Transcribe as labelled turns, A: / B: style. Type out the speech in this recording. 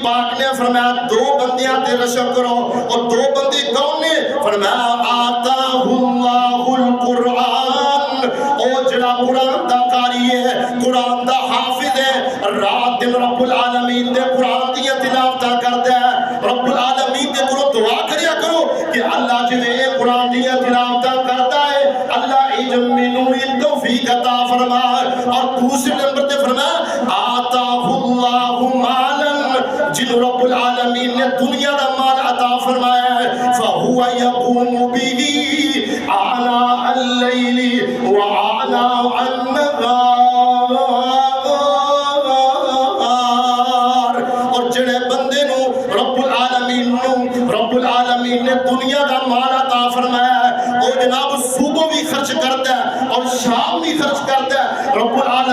A: پاک نے فرمایا دو بندیاں تے رشک کرو، اور دو بندے کون نے؟ فرمایا آتاہ اللہ القرآن، او جڑا قرآن دا قاری ہے، قرآن دا حافظ ہے، رات دن رب العالمین دے قرآن دیا تلاوتہ کرتا ہے، رب العالمین دے کرو دعا کریا کرو کہ اللہ جنہیں قرآن دیا تلاوتہ کرتا ہے اللہ ایجم منوی توفیق عطا فرما۔ اور دوسرے نمبر تے فرما آتاہ اللہ مالا، جن رب العالمین نے دنیا دا مال عطا فرمایا ہے، فَهُوَ يَقُومُ بِهِ آنَاءَ اللَّيْلِ وَآنَاءَ النَّهَارِ، اور جڑے بندے نو رب العالمین نے دنیا دا مال عطا فرمایا ہے، وہ جناب صبح بھی خرچ کرتا ہے اور شام بھی خرچ کرتا ہے، رب العالمین